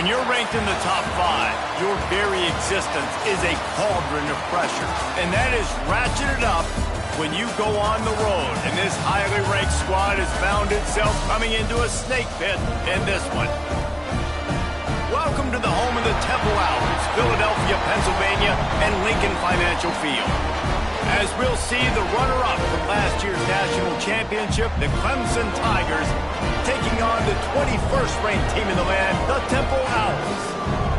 When you're ranked in the top 5, your very existence is a cauldron of pressure. And that is ratcheted up when you go on the road. And this highly ranked squad has found itself coming into a snake pit in this one. Welcome to the home of the Temple Owls, Philadelphia, Pennsylvania, and Lincoln Financial Field. As we'll see the runner-up from last year's national championship, the Clemson Tigers, taking on the 21st ranked team in the land, the Temple Owls.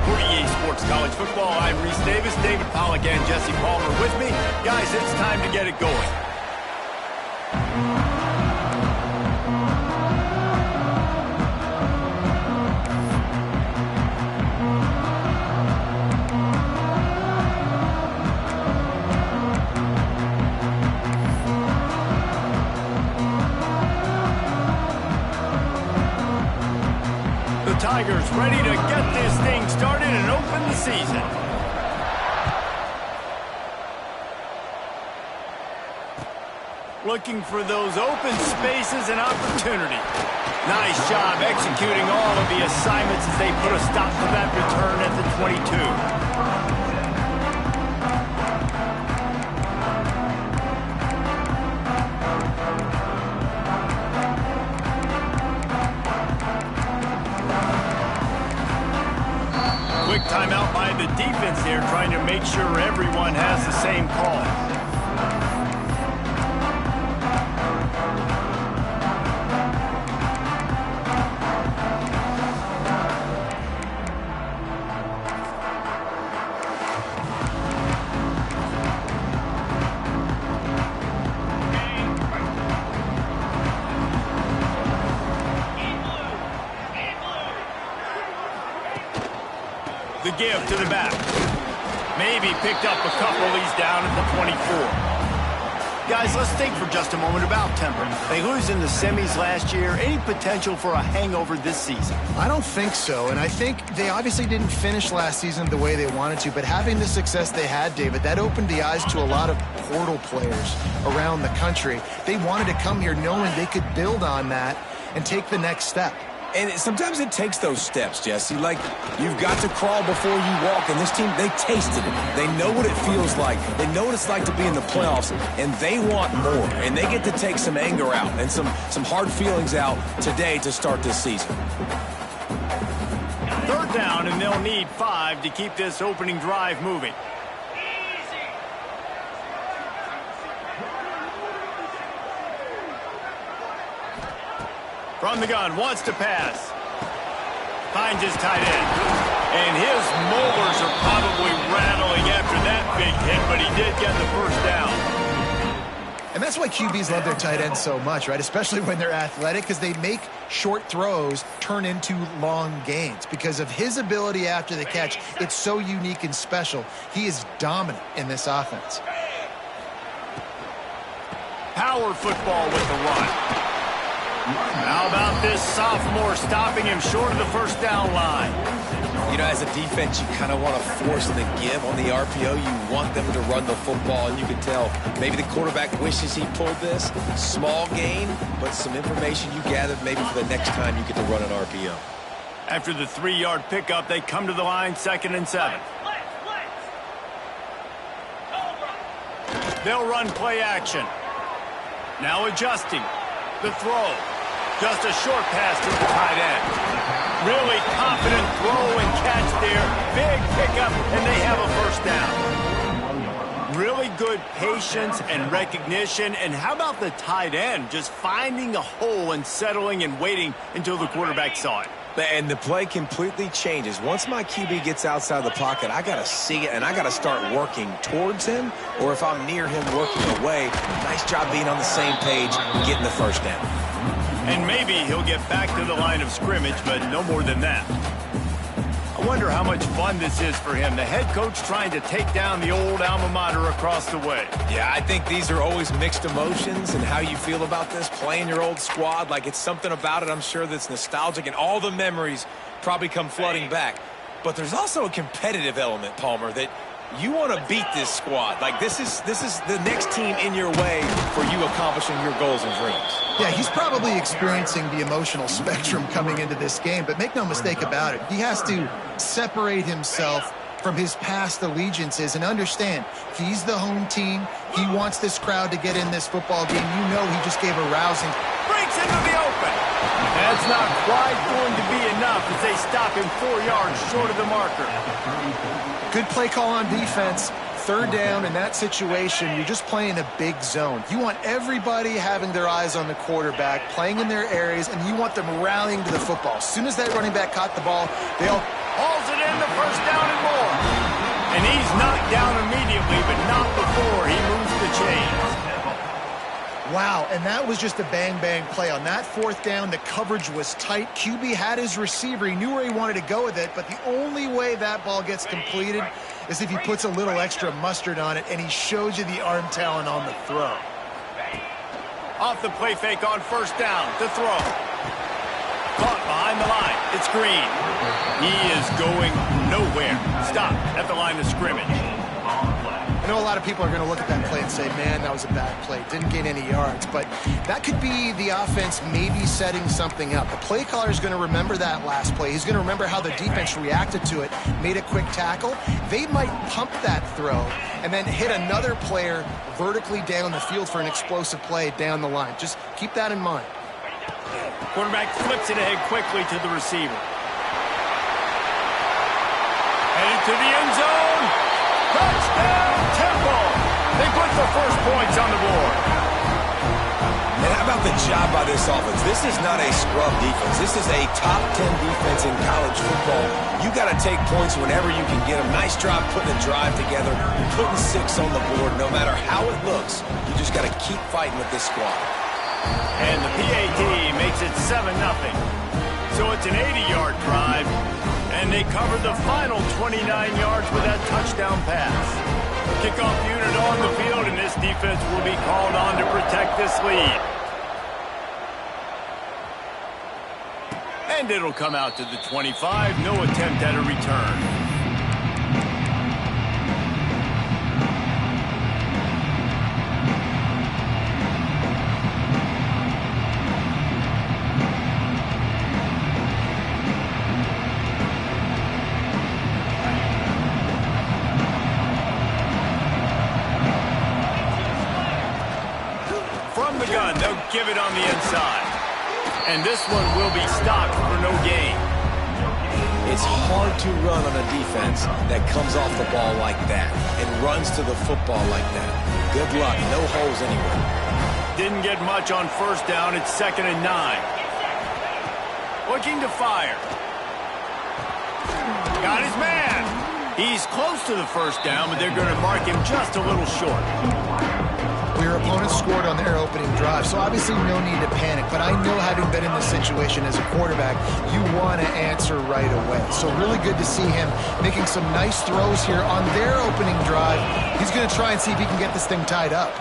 For EA Sports College Football, I'm Reese Davis, David Pollack, and Jesse Palmer with me. Guys, it's time to get it going. Tigers ready to get this thing started and open the season. Looking for those open spaces and opportunity. Nice job executing all of the assignments as they put a stop to that return at the 22. Quick timeout by the defense there, trying to make sure everyone has the same call. The give to the back. Maybe picked up a couple. He's down at the 24. Guys, let's think for just a moment about Temple. They lose in the semis last year. Any potential for a hangover this season? I don't think so, and I think they obviously didn't finish last season the way they wanted to, but having the success they had, David, that opened the eyes to a lot of portal players around the country. They wanted to come here knowing they could build on that and take the next step. And sometimes it takes those steps, Jesse. Like, you've got to crawl before you walk. And this team, they tasted it. They know what it feels like. They know what it's like to be in the playoffs. And they want more. And they get to take some anger out and some hard feelings out today to start this season. Third down, and they'll need 5 to keep this opening drive moving. From the gun, wants to pass. Finds his tight end. And his molars are probably rattling after that big hit, but he did get the first down. And that's why QBs love their tight ends so much, right? Especially when they're athletic, because they make short throws turn into long gains. Because of his ability after the catch, it's so unique and special. He is dominant in this offense. Power football with the run. How about this sophomore stopping him short of the first down line? You know, as a defense, you kind of want to force the give on the RPO. You want them to run the football, and you can tell maybe the quarterback wishes he pulled this. Small gain, but some information you gathered maybe for the next time you get to run an RPO. After the 3-yard pickup, they come to the line, 2nd and 7. They'll run play action. Now adjusting. The throw. Just a short pass to the tight end. Really confident throw and catch there. Big pickup, and they have a first down. Really good patience and recognition. And how about the tight end just finding a hole and settling and waiting until the quarterback saw it? And the play completely changes. Once my QB gets outside the pocket, I got to see it, and I got to start working towards him, or if I'm near him working away, nice job being on the same page, getting the first down. And maybe he'll get back to the line of scrimmage, but no more than that. I wonder how much fun this is for him. The head coach trying to take down the old alma mater across the way. Yeah, I think these are always mixed emotions and how you feel about this, playing your old squad. Like, it's something about it, I'm sure, that's nostalgic, and all the memories probably come flooding back. But there's also a competitive element, Palmer, that You want to beat this squad. Like, this is the next team in your way for you accomplishing your goals and dreams. Yeah, he's probably experiencing the emotional spectrum coming into this game, but make no mistake about it. He has to separate himself from his past allegiances and understand he's the home team. He wants this crowd to get in this football game. You know he just gave a rousing. Breaks into the open. That's not quite going to be enough as they stop him 4 yards short of the marker. Good play call on defense. Third down in that situation, you're just playing a big zone. You want everybody having their eyes on the quarterback, playing in their areas, and you want them rallying to the football. As soon as that running back caught the ball, they all hauls it in the first down and more. And he's knocked down immediately, but not before he moves the chains. Wow, and that was just a bang-bang play. On that fourth down, the coverage was tight. QB had his receiver. He knew where he wanted to go with it, but the only way that ball gets completed is if he puts a little extra mustard on it, and he shows you the arm talent on the throw. Off the play fake on first down, the throw. Caught behind the line. It's Green. He is going nowhere. Stop at the line of scrimmage. I know a lot of people are going to look at that play and say, man, that was a bad play. Didn't gain any yards. But that could be the offense maybe setting something up. The play caller is going to remember that last play. He's going to remember how the defense reacted to it, made a quick tackle. They might pump that throw and then hit another player vertically down the field for an explosive play down the line. Just keep that in mind. Quarterback flips it ahead quickly to the receiver. Headed to the end zone. Touchdown, Temple! They put the first points on the board. And how about the job by this offense? This is not a scrub defense. This is a top 10 defense in college football. You got to take points whenever you can get them. Nice job putting a drive together, putting 6 on the board. No matter how it looks, you just got to keep fighting with this squad. And the PAT makes it 7-0. So it's an 80-yard drive. And they covered the final 29 yards with that touchdown pass. Kickoff unit on the field, and this defense will be called on to protect this lead. And it'll come out to the 25. No attempt at a return. They'll give it on the inside. And this one will be stopped for no gain. It's hard to run on a defense that comes off the ball like that and runs to the football like that. Good luck. No holes anywhere. Didn't get much on first down. It's 2nd and 9. Looking to fire. Got his man. He's close to the first down, but they're going to mark him just a little short. Your opponent scored on their opening drive, so obviously no need to panic. But I know, having been in this situation as a quarterback, you want to answer right away. So really good to see him making some nice throws here on their opening drive. He's going to try and see if he can get this thing tied up.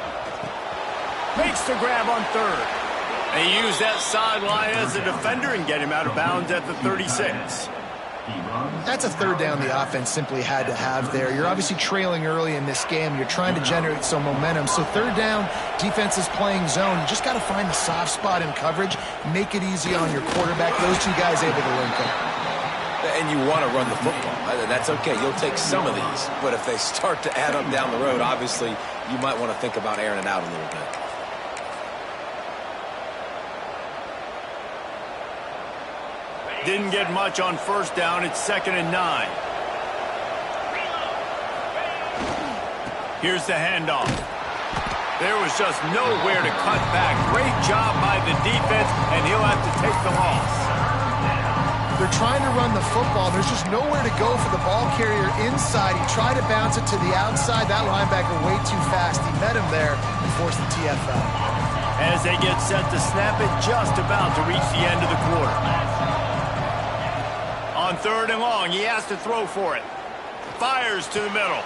Makes the grab on third. They use that sideline as a defender and get him out of bounds at the 36. That's a third down the offense simply had to have there. You're obviously trailing early in this game. You're trying to generate some momentum. So third down, defense is playing zone. You just got to find the soft spot in coverage, make it easy on your quarterback. Those two guys able to link up. And you want to run the football. That's okay. You'll take some of these. But if they start to add up down the road, obviously you might want to think about airing it out a little bit. Didn't get much on first down. It's 2nd and 9. Here's the handoff. There was just nowhere to cut back. Great job by the defense, and he'll have to take the loss. They're trying to run the football. There's just nowhere to go for the ball carrier inside. He tried to bounce it to the outside. That linebacker way too fast. He met him there and forced the TFL. As they get set to snap it, just about to reach the end of the quarter. On 3rd and long, he has to throw for it. Fires to the middle.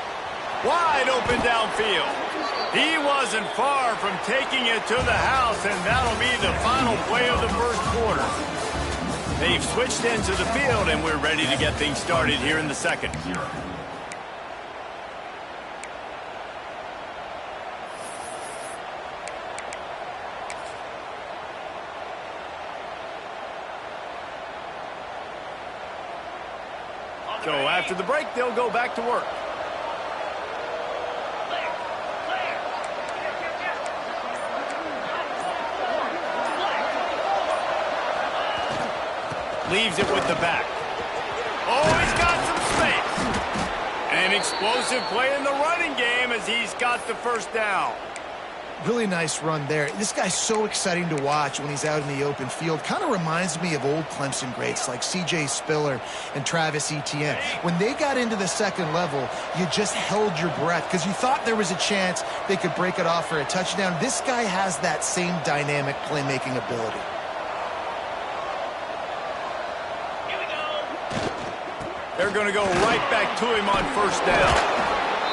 Wide open downfield. He wasn't far from taking it to the house, and that'll be the final play of the first quarter. They've switched into the field, and we're ready to get things started here in the second. So after the break, they'll go back to work. Leaves it with the back. Oh, he's got some space. An explosive play in the running game as he's got the first down. Really nice run there. This guy's so exciting to watch when he's out in the open field. Kind of reminds me of old Clemson greats like C.J. Spiller and Travis Etienne. When they got into the second level, you just held your breath because you thought there was a chance they could break it off for a touchdown. This guy has that same dynamic playmaking ability. They're going to go right back to him on first down.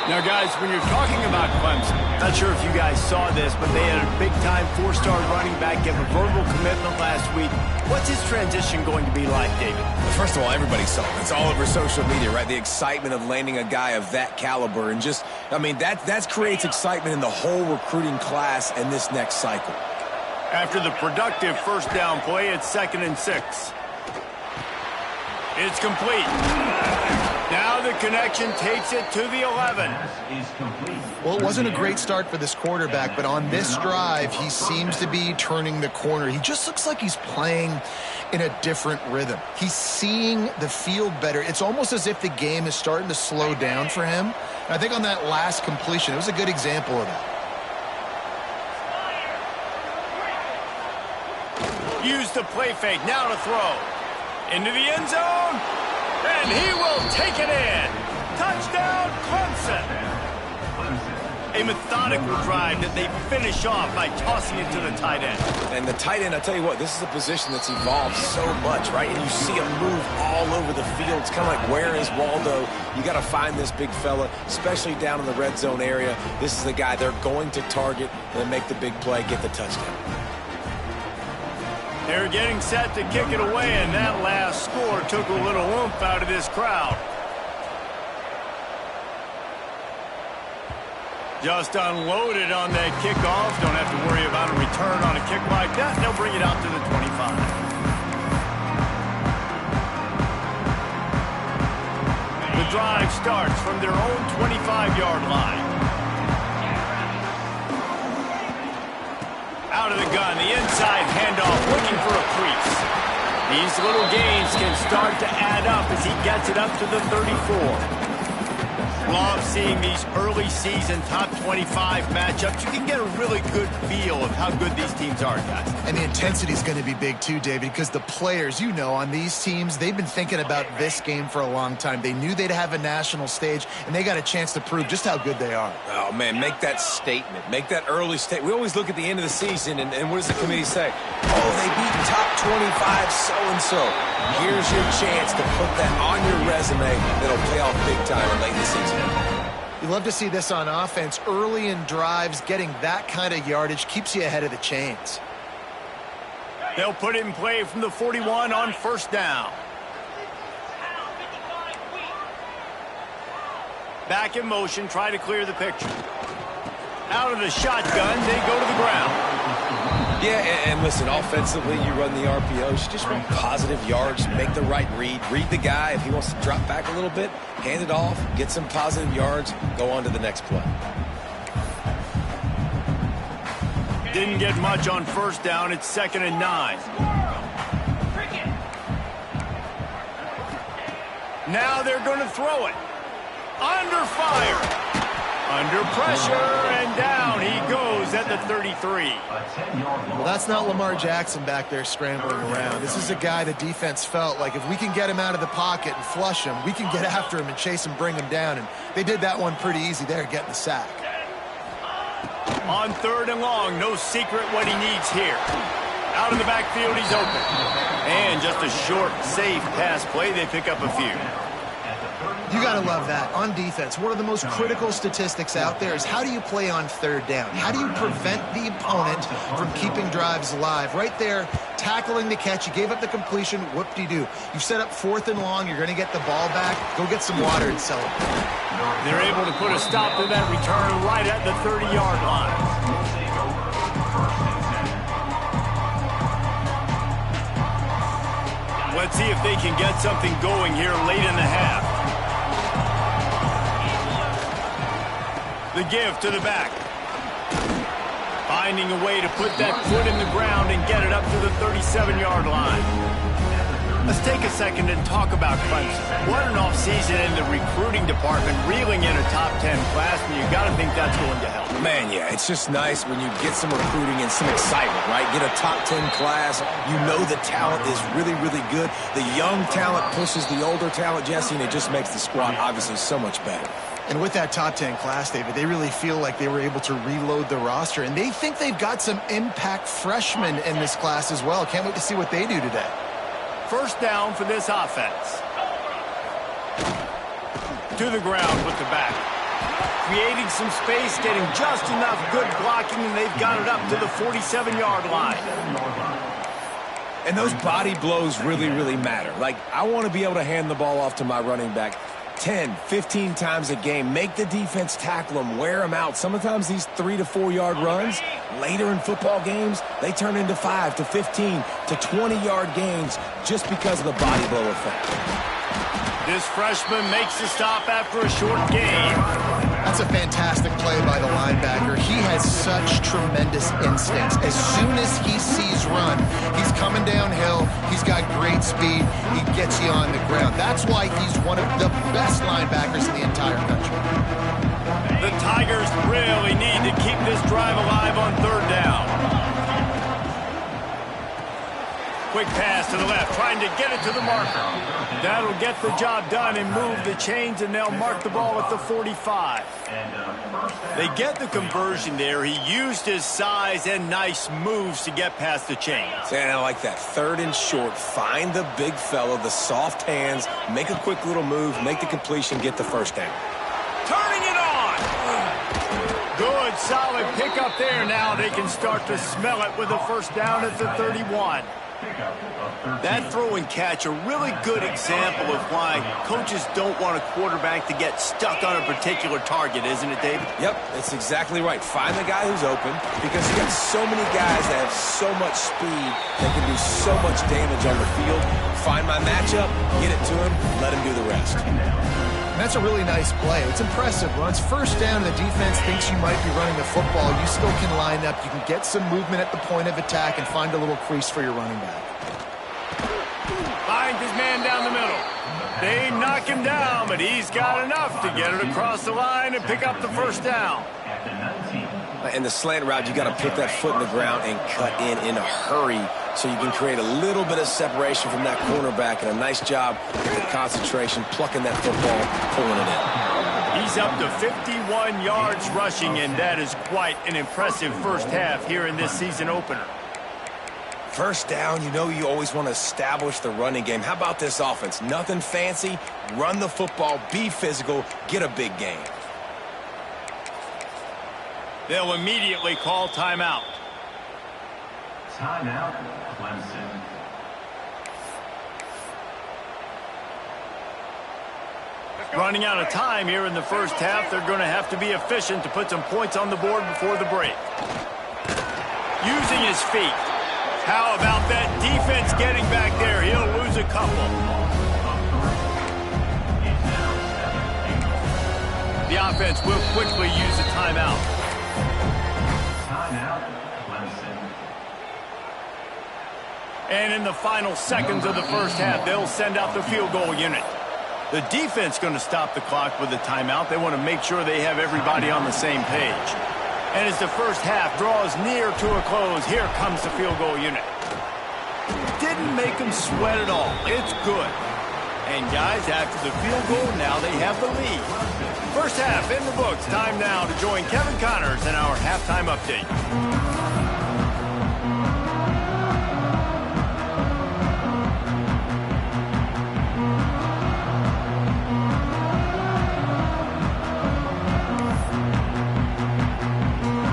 Now, guys, when you're talking about Clemson, not sure if you guys saw this, but they had a big-time four-star running back give a verbal commitment last week. What's his transition going to be like, David? Well, first of all, everybody saw it. It's all over social media, right? The excitement of landing a guy of that caliber. And just, I mean, that creates excitement in the whole recruiting class in this next cycle. After the productive first down play, it's 2nd and 6. It's complete. Now the connection takes it to the 11. Well, it wasn't a great start for this quarterback, but on this drive, he seems to be turning the corner. He just looks like he's playing in a different rhythm. He's seeing the field better. It's almost as if the game is starting to slow down for him. And I think on that last completion, it was a good example of that. Use the play fake. Now to throw. Into the end zone, and he will take it in. Touchdown, Clemson. A methodical drive that they finish off by tossing it to the tight end. And the tight end, I tell you what, this is a position that's evolved so much, right? And you see him move all over the field. It's kind of like, where is Waldo? You got to find this big fella, especially down in the red zone area. This is the guy they're going to target and make the big play, get the touchdown. They're getting set to kick it away, and that last score took a little oomph out of this crowd. Just unloaded on that kickoff. Don't have to worry about a return on a kick like that. They'll bring it out to the 25. The drive starts from their own 25-yard line. Out of the gun, the inside handoff, looking for a crease. These little gains can start to add up as he gets it up to the 34. Love seeing these early season top 25 matchups. You can get a really good feel of how good these teams are, guys. And the intensity is going to be big too, David, because the players, you know, on these teams, they've been thinking about this game for a long time. They knew they'd have a national stage, and they got a chance to prove just how good they are. Oh, man, make that statement. Make that early statement. We always look at the end of the season, and what does the committee say? Oh, they beat top 25 so-and-so. Here's your chance to put that on your resume that'll pay off big time late in the season. You love to see this on offense. Early in drives, getting that kind of yardage keeps you ahead of the chains. They'll put it in play from the 41 on first down. Back in motion, try to clear the picture. Out of the shotgun, they go to the ground. Yeah, and listen, offensively, you run the RPOs, you just run positive yards, make the right read the guy. If he wants to drop back a little bit, hand it off, get some positive yards, go on to the next play. Didn't get much on first down. It's 2nd and 9. Now they're going to throw it. Under fire. Under pressure, and down he goes at the 33. Well, that's not Lamar Jackson back there scrambling around. This is a guy the defense felt like if we can get him out of the pocket and flush him, we can get after him and chase him, bring him down. And they did that one pretty easy there, getting the sack. On 3rd and long, no secret what he needs here. Out in the backfield, he's open. And just a short, safe pass play, they pick up a few. You got to love that. On defense, one of the most critical statistics out there is how do you play on 3rd down? How do you prevent the opponent from keeping drives alive? Right there, tackling the catch. You gave up the completion. Whoop-de-doo. You've set up 4th and long. You're going to get the ball back. Go get some water and celebrate. They're able to put a stop to that return right at the 30-yard line. Let's see if they can get something going here late in the half. The give to the back. Finding a way to put that foot in the ground and get it up to the 37-yard line. Let's take a second and talk about Clemson. What an offseason in the recruiting department, reeling in a top 10 class, and you got to think that's going to help. Man, yeah, it's just nice when you get some recruiting and some excitement, right? Get a top 10 class. You know the talent is really, really good. The young talent pushes the older talent, Jesse, and it just makes the squad obviously so much better. And with that top 10 class, David, they really feel like they were able to reload the roster, and they think they've got some impact freshmen in this class as well. Can't wait to see what they do today. First down for this offense. To the ground with the back. Creating some space, getting just enough good blocking, and they've got it up to the 47-yard line. And those body blows really, really matter. Like, I want to be able to hand the ball off to my running back 10, 15 times a game. Make the defense tackle them, wear them out. Sometimes these 3 to 4 yard runs, later in football games, they turn into 5 to 15 to 20-yard gains just because of the body blow effect. This freshman makes the stop after a short gain. That's a fantastic play by the linebacker. He has such tremendous instincts. As soon as he sees run, he's coming downhill. He's got great speed. He gets you on the ground. That's why he's one of the best linebackers in the entire country. The Tigers really need to keep this drive alive on third down. Quick pass to the left, trying to get it to the marker. That'll get the job done and move the chains, and they'll mark the ball at the 45. They get the conversion there. He used his size and nice moves to get past the chains. And I like that. Third and short. Find the big fella, the soft hands, make a quick little move, make the completion, get the first down. Turning it on! Good, solid pickup there. Now they can start to smell it with a first down at the 31. That throw and catch, a really good example of why coaches don't want a quarterback to get stuck on a particular target, isn't it, David? Yep, that's exactly right. Find the guy who's open, because you got so many guys that have so much speed that can do so much damage on the field. Find my matchup, get it to him, let him do the rest. And that's a really nice play. It's impressive. When it's first down and the defense thinks you might be running the football, you still can line up. You can get some movement at the point of attack and find a little crease for your running back. Finds his man down the middle. They knock him down, but he's got enough to get it across the line and pick up the first down. In the slant route, you got to put that foot in the ground and cut in a hurry so you can create a little bit of separation from that cornerback, and a nice job with the concentration, plucking that football, pulling it in. He's up to 51 yards rushing, and that is quite an impressive first half here in this season opener. First down, you know you always want to establish the running game. How about this offense? Nothing fancy. Run the football, be physical, get a big gain. They'll immediately call timeout. Timeout, Clemson. Running out of time here in the first half. They're going to have to be efficient to put some points on the board before the break. Using his feet. How about that defense getting back there? He'll lose a couple. The offense will quickly use a timeout. Timeout, Clemson. And in the final seconds of the first half, they'll send out the field goal unit. The defense going to stop the clock with a timeout. They want to make sure they have everybody on the same page. And as the first half draws near to a close, here comes the field goal unit. Didn't make them sweat at all. It's good. And guys, after the field goal, now they have the lead. First half in the books. Time now to join Kevin Connors in our halftime update.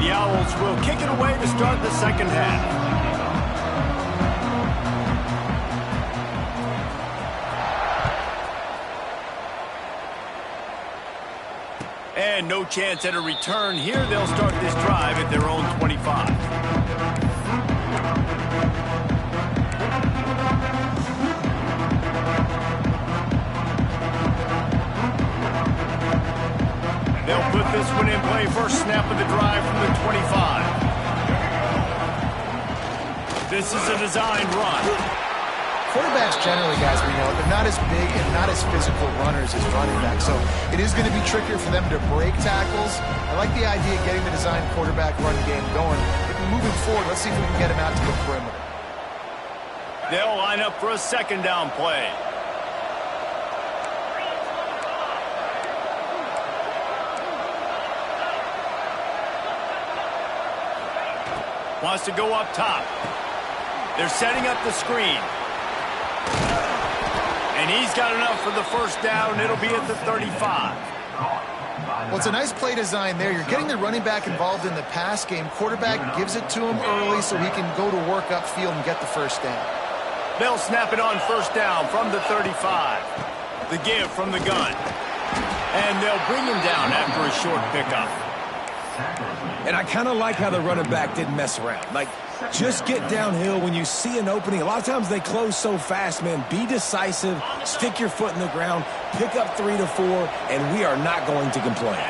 The Owls will kick it away to start the second half. And no chance at a return here. They'll start this drive at their own 25. They'll put this one in play. First snap of the drive from the 25. This is a designed run. Quarterbacks generally, guys, we know, they're not as big and not as physical runners as running backs. So it is going to be trickier for them to break tackles. I like the idea of getting the designed quarterback run game going. Moving forward, let's see if we can get him out to the perimeter. They'll line up for a second down play. Wants to go up top. They're setting up the screen. And he's got enough for the first down. It'll be at the 35. Well, it's a nice play design there. You're getting the running back involved in the pass game. Quarterback gives it to him early so he can go to work upfield and get the first down. They'll snap it on first down from the 35. The give from the gun. And they'll bring him down after a short pickup. And I kind of like how the running back didn't mess around. Like, just get downhill when you see an opening. A lot of times they close so fast, man. Be decisive, stick your foot in the ground, pick up 3 to 4, and we are not going to complain.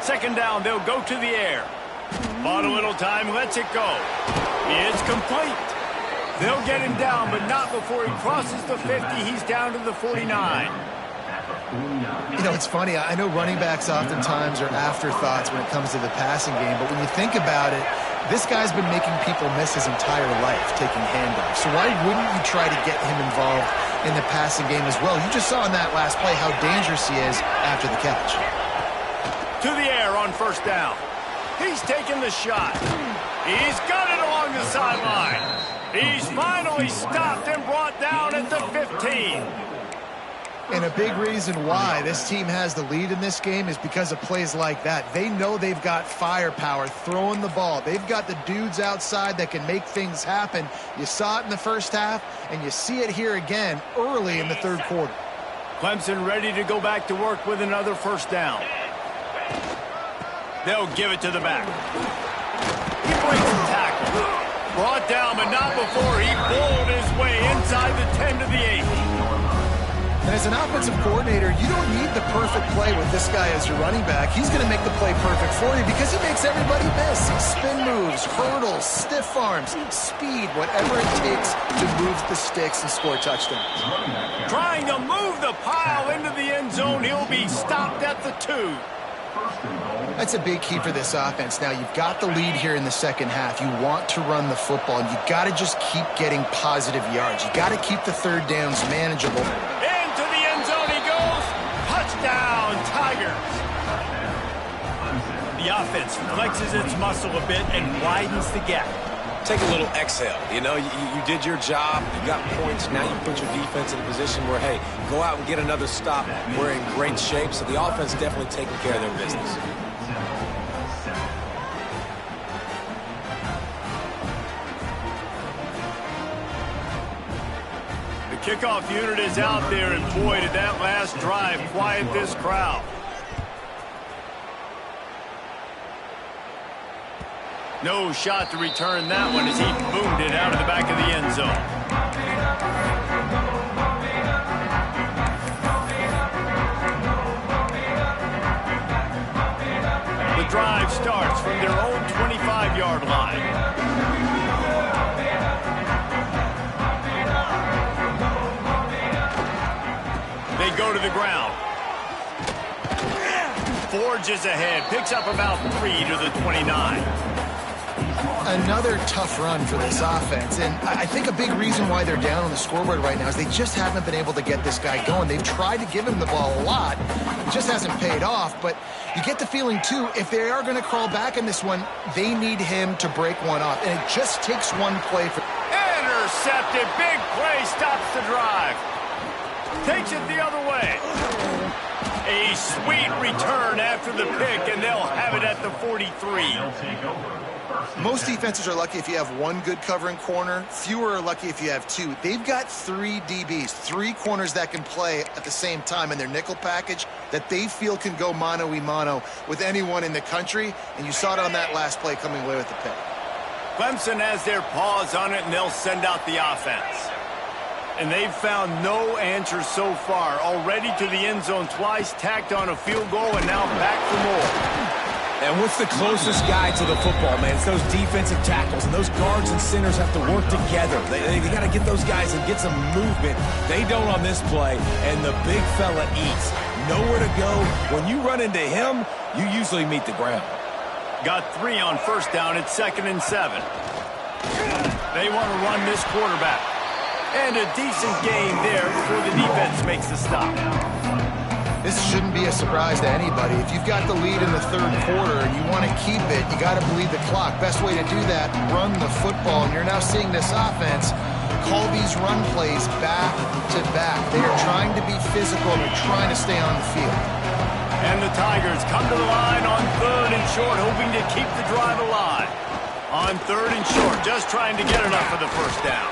Second down, they'll go to the air. Bought a little time, lets it go. It's complete. They'll get him down, but not before he crosses the 50. He's down to the 49. You know, it's funny. I know running backs oftentimes are afterthoughts when it comes to the passing game, but when you think about it, this guy's been making people miss his entire life taking handoffs. So why wouldn't you try to get him involved in the passing game as well? You just saw in that last play how dangerous he is after the catch. To the air on first down. He's taking the shot. He's got it along the sideline. He's finally stopped and brought down at the 15. And a big reason why this team has the lead in this game is because of plays like that. They know they've got firepower throwing the ball. They've got the dudes outside that can make things happen. You saw it in the first half, and you see it here again early in the third quarter. Clemson ready to go back to work with another first down. They'll give it to the back. He breaks the tackle. Brought down, but not before he bowled his way inside the 10 to the 8. And as an offensive coordinator, you don't need the perfect play with this guy as your running back. He's going to make the play perfect for you because he makes everybody miss. Spin moves, hurdles, stiff arms, speed, whatever it takes to move the sticks and score touchdowns. Trying to move the pile into the end zone. He'll be stopped at the 2. That's a big key for this offense. Now, you've got the lead here in the second half. You want to run the football, and you've got to just keep getting positive yards. You've got to keep the third downs manageable. Into the end zone he goes. Touchdown, Tigers. The offense flexes its muscle a bit and widens the gap. Take a little exhale. You know, you did your job. You got points. Now you put your defense in a position where, hey, go out and get another stop. We're in great shape, so the offense definitely taking care of their business. The kickoff unit is out there, and boy, did that last drive quiet this crowd. No shot to return that one as he boomed it out of the back of the end zone. The drive starts from their own 25-yard line. They go to the ground. Forges ahead, picks up about 3 to the 29. Another tough run for this offense, and I think a big reason why they're down on the scoreboard right now is they just haven't been able to get this guy going. They've tried to give him the ball a lot. It just hasn't paid off, but you get the feeling, too, if they are going to crawl back in this one, they need him to break one off, and it just takes one play for... Intercepted, big play, stops the drive. Takes it the other way. A sweet return after the pick, and they'll have it at the 43. Most defenses are lucky if you have one good covering corner. Fewer are lucky if you have 2. They've got 3 DBs, 3 corners that can play at the same time in their nickel package that they feel can go mano-a-mano with anyone in the country, and you saw it on that last play coming away with the pick. Clemson has their paws on it, and they'll send out the offense. And they've found no answer so far. Already to the end zone twice, tacked on a field goal, and now back for more. And what's the closest guy to the football, man? It's those defensive tackles, and those guards and centers have to work together. They got to get those guys and get some movement. They don't on this play, and the big fella eats. Nowhere to go. When you run into him, you usually meet the ground. Got 3 on first down. It's 2nd and 7. They want to run this quarterback. And a decent gain there before the defense makes the stop. This shouldn't be a surprise to anybody. If you've got the lead in the third quarter and you want to keep it, you got to bleed the clock. Best way to do that, run the football. And you're now seeing this offense call these run plays back to back. They are trying to be physical. They're trying to stay on the field. And the Tigers come to the line on 3rd and short, hoping to keep the drive alive. On 3rd and short, just trying to get enough for the first down.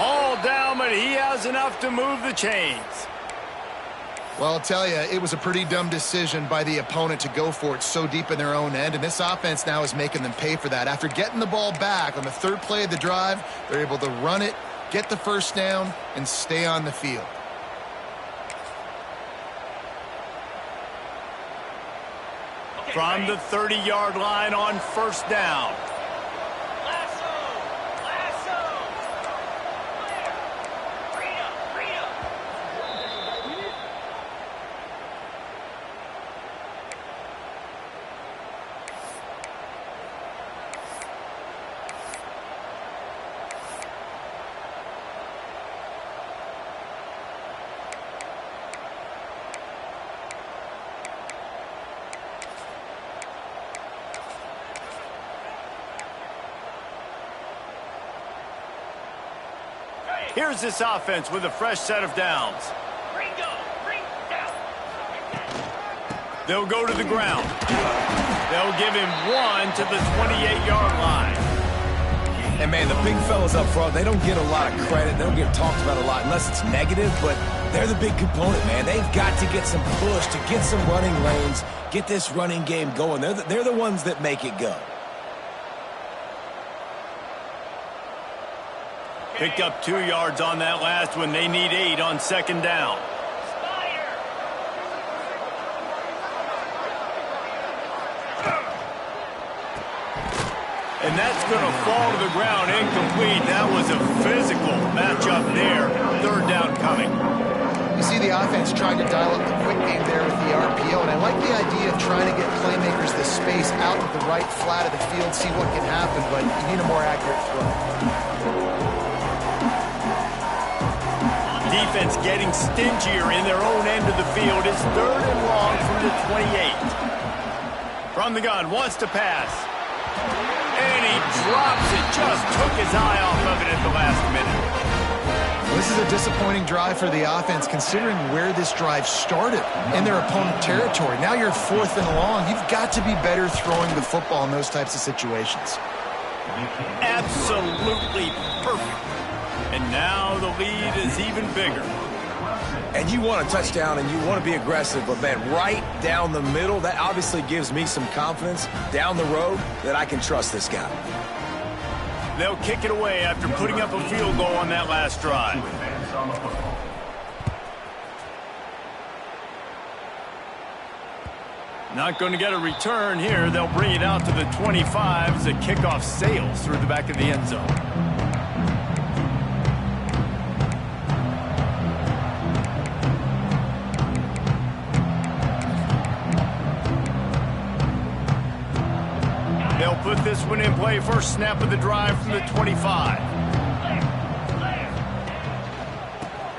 All down, but he has enough to move the chains. Well, I'll tell you, it was a pretty dumb decision by the opponent to go for it so deep in their own end, and this offense now is making them pay for that. After getting the ball back on the 3rd play of the drive, they're able to run it, get the first down, and stay on the field. From the 30-yard line on 1st down. Here's this offense with a fresh set of downs. They'll go to the ground. They'll give him 1 to the 28-yard line. And, man, the big fellas up front, they don't get a lot of credit. They don't get talked about a lot unless it's negative, but they're the big component, man. They've got to get some push to get some running lanes, get this running game going. They're the ones that make it go. Picked up 2 yards on that last one. They need 8 on 2nd down. And that's going to fall to the ground incomplete. That was a physical matchup there. 3rd down coming. You see the offense trying to dial up the quick game there with the RPO, and I like the idea of trying to get playmakers the space out of the right flat of the field, see what can happen, but you need a more accurate throw. Defense getting stingier in their own end of the field. It's 3rd and long from the 28. From the gun, wants to pass. And he drops it. Just took his eye off of it at the last minute. This is a disappointing drive for the offense, considering where this drive started in their opponent territory. Now you're 4th and long. You've got to be better throwing the football in those types of situations. Absolutely perfect. And now the lead is even bigger. And you want a touchdown and you want to be aggressive, but, man, right down the middle, that obviously gives me some confidence down the road that I can trust this guy. They'll kick it away after putting up a field goal on that last drive. Not going to get a return here. They'll bring it out to the 25 as the kickoff sails through the back of the end zone. They'll put this one in play. First snap of the drive from the 25.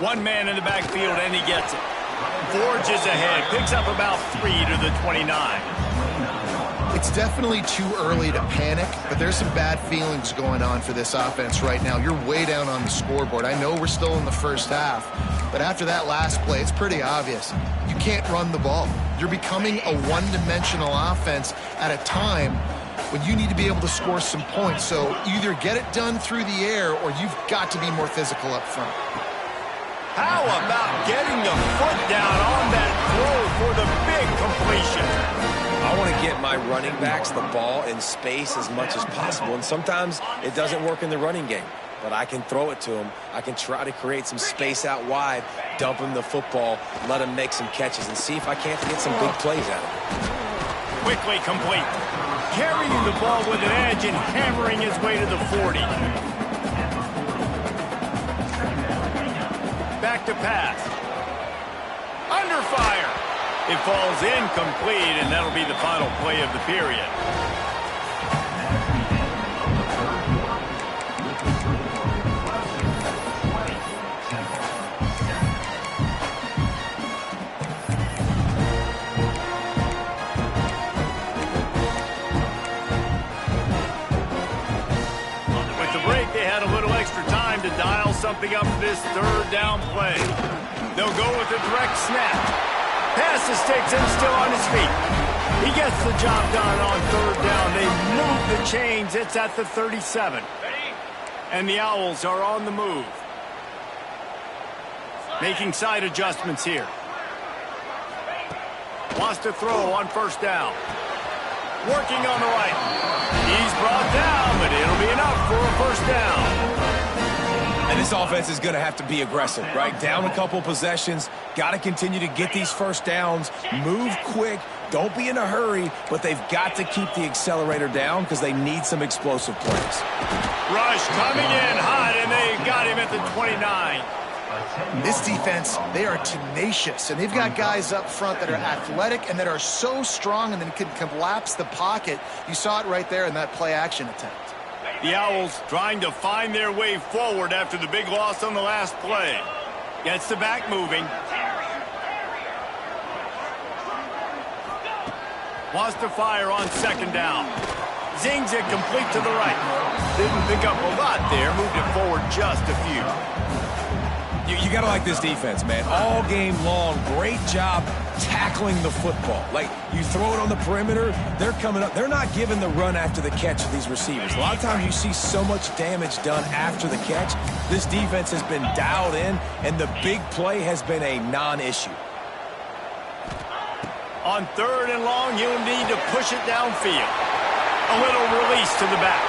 One man in the backfield, and he gets it. Forges ahead, picks up about 3 to the 29. It's definitely too early to panic, but there's some bad feelings going on for this offense right now. You're way down on the scoreboard. I know we're still in the first half, but after that last play, it's pretty obvious. You can't run the ball. You're becoming a one-dimensional offense at a time when you need to be able to score some points. So either get it done through the air or you've got to be more physical up front. How about getting the foot down on that throw for the big completion? I want to get my running backs the ball in space as much as possible, and sometimes it doesn't work in the running game. but I can throw it to him. I can try to create some space out wide, dump him the football, let him make some catches, and see if I can't get some big plays out of him. Quickly complete. Carrying the ball with an edge and hammering his way to the 40. Back to pass. Under fire. It falls incomplete, and that'll be the final play of the period. With the break, they had a little extra time to dial something up for this third down play. They'll go with a direct snap. Passes takes him still on his feet. He gets the job done on third down. They move the chains. It's at the 37. And the Owls are on the move. Making side adjustments here. Wants to throw on first down. Working on the right. He's brought down, but it'll be enough for a first down. And this offense is going to have to be aggressive, right? Down a couple possessions. Got to continue to get these first downs. Move quick. Don't be in a hurry, but they've got to keep the accelerator down because they need some explosive plays. Rush coming in hot, and they got him at the 29. This defense, they are tenacious, and they've got guys up front that are athletic and that are so strong and then can collapse the pocket. You saw it right there in that play-action attempt. The Owls trying to find their way forward after the big loss on the last play. Gets the back moving. Wants to fire on second down. Zings it complete to the right. Didn't pick up a lot there. Moved it forward just a few. You got to like this defense, man. All game long, great job tackling the football. Like, you throw it on the perimeter, they're coming up. They're not giving the run after the catch to these receivers. A lot of times you see so much damage done after the catch. This defense has been dialed in, and the big play has been a non-issue. On third and long, you'll need to push it downfield. A little release to the back.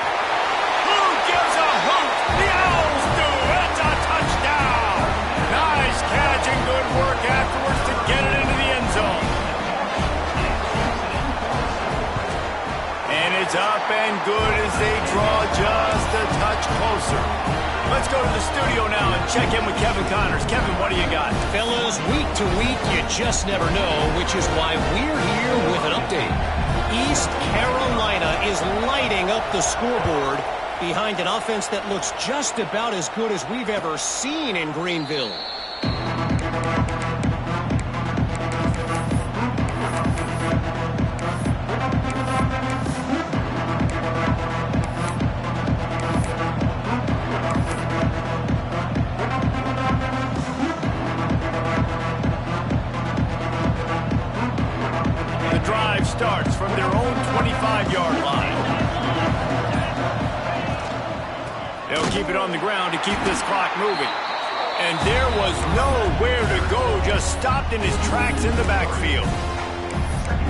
Who gives a hoot? The Owls do. It's a touchdown. Nice catch and good work afterwards to get it into the end zone. And it's up and good as they draw just a touch closer. Let's go to the studio now and check in with Kevin Connors. Kevin, what do you got? Fellas, week to week, you just never know, which is why we're here with an update. East Carolina is lighting up the scoreboard behind an offense that looks just about as good as we've ever seen in Greenville. Starts from their own 25-yard line. They'll keep it on the ground to keep this clock moving. And there was nowhere to go, just stopped in his tracks in the backfield.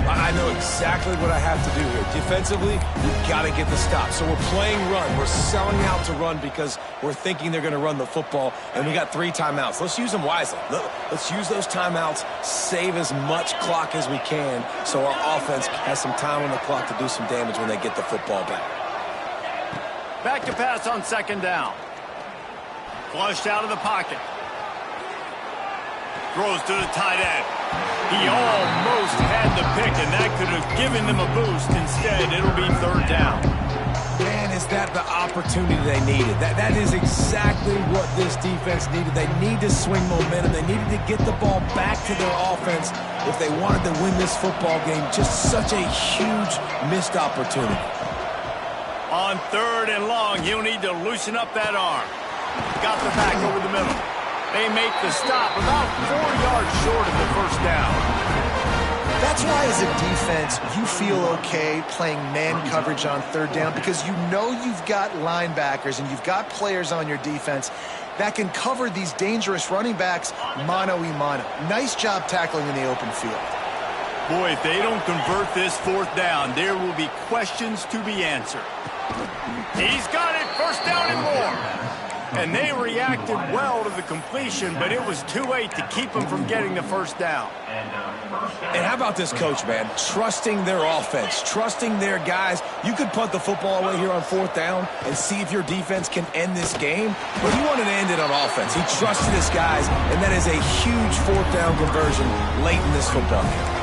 I know exactly what I have to do here. Defensively, we've got to get the stop. So we're playing run. We're selling out to run because we're thinking they're going to run the football, and we got 3 timeouts. Let's use them wisely. Let's use those timeouts, save as much clock as we can so our offense has some time on the clock to do some damage when they get the football back. Back to pass on second down. Flushed out of the pocket. Throws to the tight end. He almost had the pick, and that could have given them a boost. Instead, it'll be third down. Man, is that the opportunity they needed? That is exactly what this defense needed. They need to swing momentum. They needed to get the ball back to their offense if they wanted to win this football game. Just such a huge missed opportunity. On third and long, he'll need to loosen up that arm. Got the back over the middle. They make the stop about 4 yards short of the first down. That's why as a defense, you feel okay playing man coverage on third down because you know you've got linebackers and you've got players on your defense that can cover these dangerous running backs mano-a-mano. Nice job tackling in the open field. Boy, if they don't convert this fourth down, there will be questions to be answered. He's got it, first down and more. And they reacted well to the completion, but it was too late to keep them from getting the first down. And how about this coach, man? Trusting their offense, trusting their guys. You could punt the football away here on 4th down and see if your defense can end this game, but he wanted to end it on offense. He trusted his guys, and that is a huge 4th down conversion late in this football game.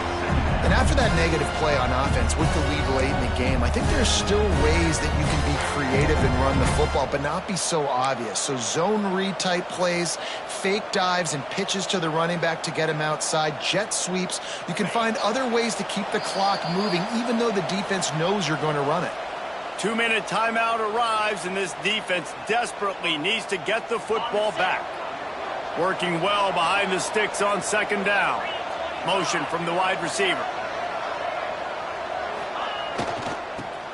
And after that negative play on offense with the lead late in the game, I think there's still ways that you can be creative and run the football, but not be so obvious. So zone read type plays, fake dives and pitches to the running back to get him outside, jet sweeps. You can find other ways to keep the clock moving, even though the defense knows you're going to run it. 2-minute timeout arrives, and this defense desperately needs to get the football back. Working well behind the sticks on 2nd down. Motion from the wide receiver.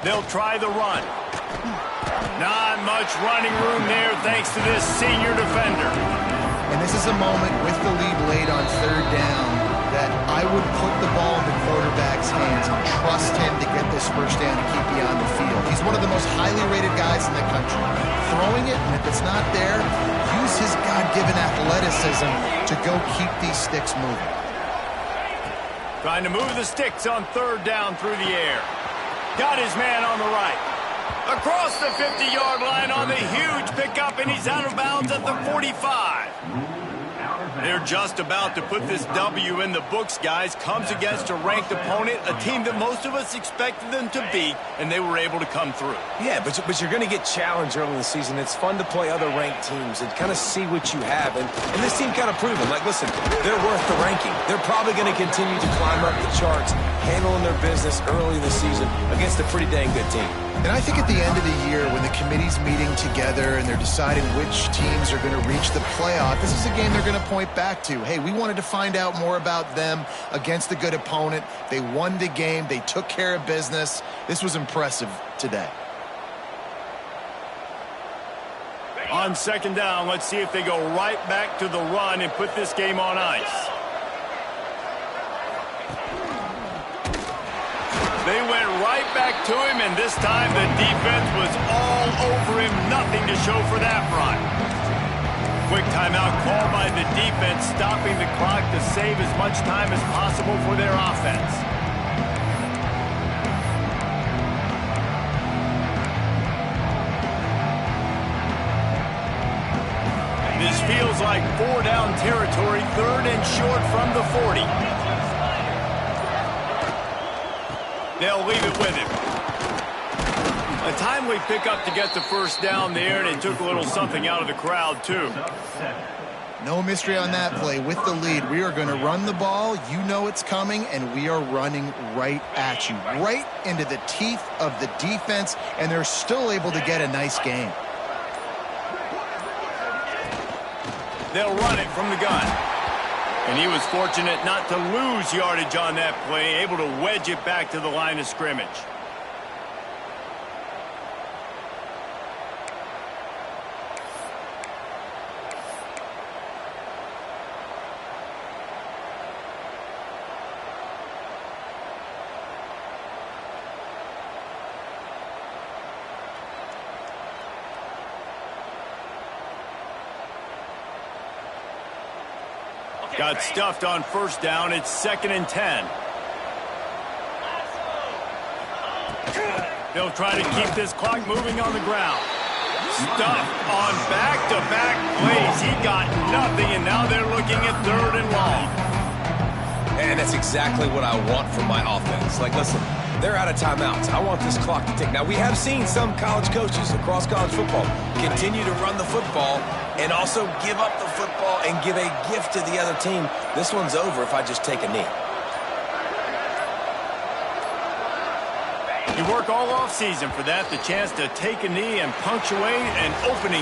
They'll try the run. Not much running room there thanks to this senior defender. And this is a moment with the lead late on 3rd down that I would put the ball in the quarterback's hands and trust him to get this first down and keep you on the field. He's one of the most highly rated guys in the country. Throwing it, and if it's not there, use his God-given athleticism to go keep these sticks moving. Trying to move the sticks on 3rd down through the air. Got his man on the right. Across the 50-yard line on the huge pickup, and he's out of bounds at the 45. They're just about to put this W in the books, guys. Comes against a ranked opponent, a team that most of us expected them to beat, and they were able to come through. Yeah, but you're going to get challenged early in the season. It's fun to play other ranked teams and kind of see what you have. And this team kind of proven, like, listen, they're worth the ranking. They're probably going to continue to climb up the charts, handling their business early in the season against a pretty dang good team. And I think at the end of the year, when the committee's meeting together and they're deciding which teams are going to reach the playoff, this is a game they're going to point back to. Hey, we wanted to find out more about them against a good opponent. They won the game. They took care of business. This was impressive today. On 2nd down, let's see if they go right back to the run and put this game on ice. They went right back to him, and this time the defense was all over him. Nothing to show for that run. Quick timeout called by the defense, stopping the clock to save as much time as possible for their offense. This feels like 4-down territory, 3rd and short from the 40. They'll leave it with him. A timely pickup to get the first down there, and it took a little something out of the crowd, too. No mystery on that play. With the lead, we are going to run the ball. You know it's coming, and we are running right at you, right into the teeth of the defense, and they're still able to get a nice game. They'll run it from the gun. And he was fortunate not to lose yardage on that play, able to wedge it back to the line of scrimmage. Got stuffed on 1st down. It's 2nd and 10. They'll try to keep this clock moving on the ground. Stuffed on back-to-back plays. He got nothing, and now they're looking at 3rd and long. And that's exactly what I want from my offense. Like, listen, they're out of timeouts. I want this clock to tick. Now, we have seen some college coaches across college football continue to run the football and also give up the football and give a gift to the other team. This one's over if I just take a knee. You work all offseason for that, the chance to take a knee and punctuate an opening